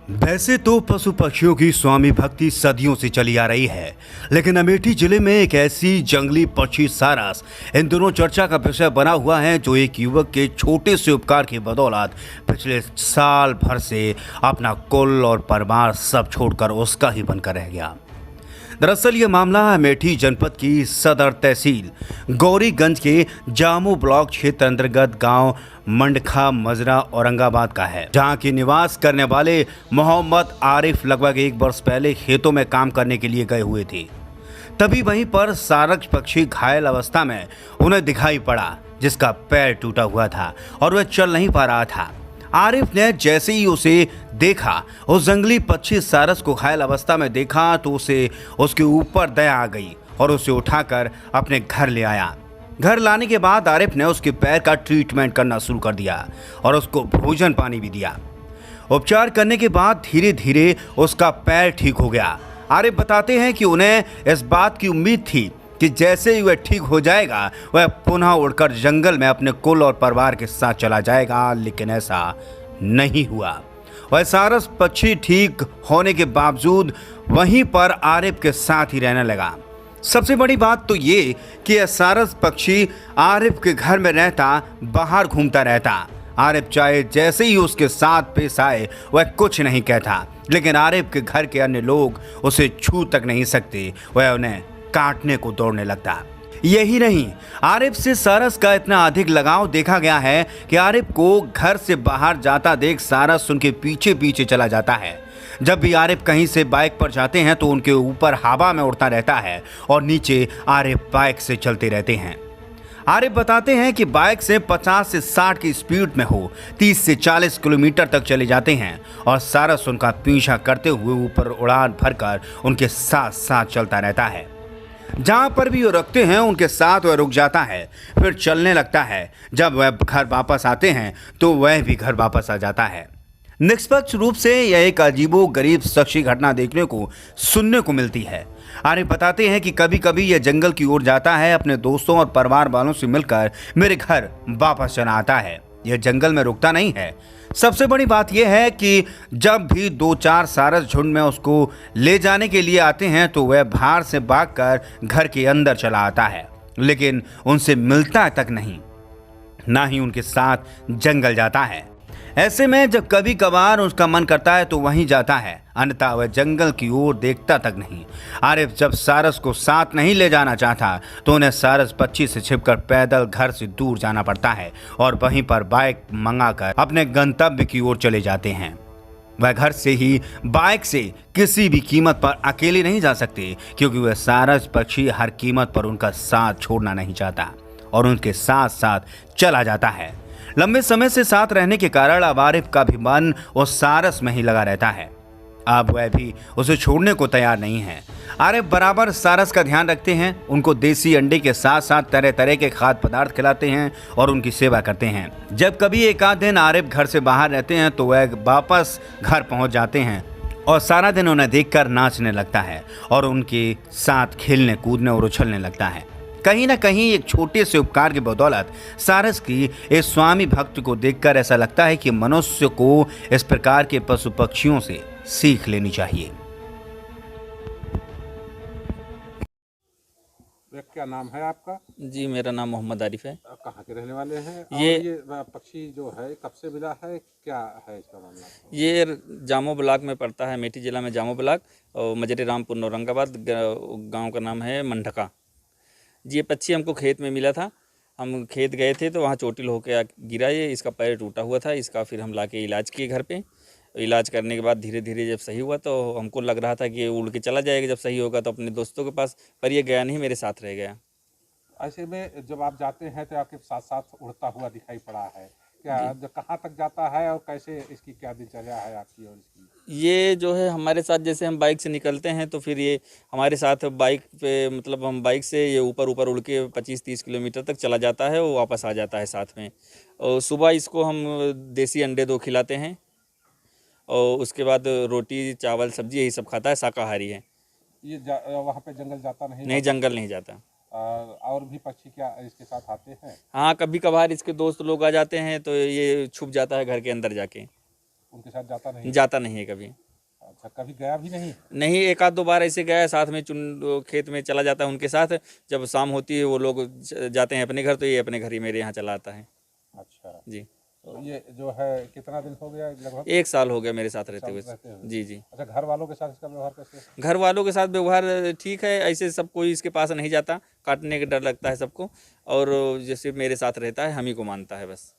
वैसे तो पशु पक्षियों की स्वामी भक्ति सदियों से चली आ रही है, लेकिन अमेठी जिले में एक ऐसी जंगली पक्षी सारस इन दिनों चर्चा का विषय बना हुआ है, जो एक युवक के छोटे से उपकार की बदौलत पिछले साल भर से अपना कुल और परिवार सब छोड़कर उसका ही बनकर रह गया। दरअसल ये मामला अमेठी जनपद की सदर तहसील गौरीगंज के जामू ब्लॉक क्षेत्र अंतर्गत गांव मंडखा मजरा औरंगाबाद का है, जहां की निवास करने वाले मोहम्मद आरिफ लगभग 1 वर्ष पहले खेतों में काम करने के लिए गए हुए थे। तभी वहीं पर सारस पक्षी घायल अवस्था में उन्हें दिखाई पड़ा, जिसका पैर टूटा हुआ था और वह चल नहीं पा रहा था। आरिफ ने जैसे ही उसे देखा, उस जंगली पक्षी सारस को घायल अवस्था में देखा, तो उसे उसके ऊपर दया आ गई और उसे उठाकर अपने घर ले आया। घर लाने के बाद आरिफ ने उसके पैर का ट्रीटमेंट करना शुरू कर दिया और उसको भोजन पानी भी दिया। उपचार करने के बाद धीरे धीरे उसका पैर ठीक हो गया। आरिफ बताते हैं कि उन्हें इस बात की उम्मीद थी कि जैसे ही वह ठीक हो जाएगा, वह पुनः उड़कर जंगल में अपने कुल और परिवार के साथ चला जाएगा, लेकिन ऐसा नहीं हुआ। वह सारस पक्षी ठीक होने के बावजूद वहीं पर आरिफ के साथ ही रहने लगा। सबसे बड़ी बात तो ये कि यह सारस पक्षी आरिफ के घर में रहता, बाहर घूमता रहता। आरिफ चाहे जैसे ही उसके साथ पेश आए, वह कुछ नहीं कहता, लेकिन आरिफ के घर के अन्य लोग उसे छू तक नहीं सकते, वह उन्हें काटने को दौड़ने लगता। यही नहीं, आरिफ से सारस का इतना अधिक लगाव देखा गया है कि आरिफ को घर से बाहर जाता देख सारस उनके पीछे पीछे चला जाता है। जब भी आरिफ कहीं से बाइक पर जाते हैं तो उनके ऊपर हवा में उड़ता रहता है और नीचे आरिफ बाइक से चलते रहते हैं। आरिफ बताते हैं कि बाइक से 50 से 60 की स्पीड में हो 30 से 40 किलोमीटर तक चले जाते हैं और सारस उनका पीछा करते हुए ऊपर उड़ान भरकर उनके साथ साथ चलता रहता है। जहां पर भी वो रखते हैं उनके साथ वह रुक जाता है, फिर चलने लगता है। जब वह घर वापस आते हैं तो वह भी घर वापस आ जाता है। निष्पक्ष रूप से यह एक अजीबो गरीब शख्सी घटना देखने को सुनने को मिलती है। आरिफ बताते हैं कि कभी कभी यह जंगल की ओर जाता है, अपने दोस्तों और परिवार वालों से मिलकर मेरे घर वापस चला आता है। यह जंगल में रुकता नहीं है। सबसे बड़ी बात यह है कि जब भी 2-4 सारस झुंड में उसको ले जाने के लिए आते हैं तो वह बाहर से भागकर घर के अंदर चला आता है, लेकिन उनसे मिलता तक नहीं, ना ही उनके साथ जंगल जाता है। ऐसे में जब कभी कभार उसका मन करता है तो वहीं जाता है, अन्यथा वह जंगल की ओर देखता तक नहीं। आरिफ जब सारस को साथ नहीं ले जाना चाहता तो उन्हें सारस पक्षी से छिपकर पैदल घर से दूर जाना पड़ता है और वहीं पर बाइक मंगाकर अपने गंतव्य की ओर चले जाते हैं। वह घर से ही बाइक से किसी भी कीमत पर अकेले नहीं जा सकते, क्योंकि वह सारस पक्षी हर कीमत पर उनका साथ छोड़ना नहीं चाहता और उनके साथ साथ चला जाता है। लंबे समय से साथ रहने के कारण अब आरिफ का भी मन उस सारस में ही लगा रहता है। अब वह भी उसे छोड़ने को तैयार नहीं है। आरिफ बराबर सारस का ध्यान रखते हैं, उनको देसी अंडे के साथ साथ तरह तरह के खाद्य पदार्थ खिलाते हैं और उनकी सेवा करते हैं। जब कभी एक आध दिन आरिफ घर से बाहर रहते हैं तो वह वापस घर पहुंच जाते हैं और सारा दिन उन्हें देखकर नाचने लगता है और उनके साथ खेलने कूदने और उछलने लगता है। कहीं ना कहीं एक छोटे से उपकार की बदौलत सारस की इस स्वामी भक्त को देखकर ऐसा लगता है कि मनुष्य को इस प्रकार के पशु पक्षियों से सीख लेनी चाहिए। क्या नाम है आपका? जी, मेरा नाम मोहम्मद आरिफ है। कहाँ के रहने वाले हैं? ये और ये पक्षी जो है कब से मिला है, क्या है इसका मामला? ये जामो ब्लॉक में पड़ता है, अमेठी जिला में जामो ब्लॉक और मजरे रामपुर औरंगाबाद गांव का नाम है मंडका। जी, ये पक्षी हमको खेत में मिला था। हम खेत गए थे तो वहाँ चोटिल होकर गिरा। ये इसका पैर टूटा हुआ था। इसका फिर हम लाके इलाज किए घर पे। इलाज करने के बाद धीरे धीरे जब सही हुआ तो हमको लग रहा था कि ये उड़ के चला जाएगा जब सही होगा, तो अपने दोस्तों के पास, पर ये गया नहीं, मेरे साथ रह गया। ऐसे में जब आप जाते हैं तो आपके साथ साथ उड़ता हुआ दिखाई पड़ा है, क्या जब कहाँ तक जाता है और कैसे इसकी क्या दिनचर्या है आपकी और इसकी? ये जो है हमारे साथ, जैसे हम बाइक से निकलते हैं तो फिर ये हमारे साथ बाइक पे, मतलब हम बाइक से ये ऊपर ऊपर उड़ के 25-30 किलोमीटर तक चला जाता है, वो वापस आ जाता है साथ में। और सुबह इसको हम देसी अंडे 2 खिलाते हैं और उसके बाद रोटी चावल सब्जी यही सब खाता है, शाकाहारी है। ये वहाँ पे जंगल जाता नहीं? नहीं, जंगल नहीं जाता। और भी पक्षी क्या इसके साथ आते हैं? हाँ, कभी कभार इसके दोस्त लोग आ जाते हैं तो ये छुप जाता है घर के अंदर जाके। उनके साथ जाता नहीं? जाता नहीं है कभी। अच्छा, कभी गया भी नहीं? नहीं, एक आध दो बार ऐसे गया है, साथ में खेत में चला जाता है उनके साथ। जब शाम होती है वो लोग जाते हैं अपने घर, तो ये अपने घर ही मेरे यहाँ चला आता है। अच्छा, जी। तो ये जो है कितना दिन हो गया लगभग? 1 साल हो गया मेरे साथ रहते हुए। रहते हुए। जी जी। अच्छा, घर वालों के साथ इसका व्यवहार कैसे है? घर वालों के साथ व्यवहार ठीक है, ऐसे सब कोई इसके पास नहीं जाता, काटने का डर लगता है सबको, और जैसे मेरे साथ रहता है हम ही को मानता है बस।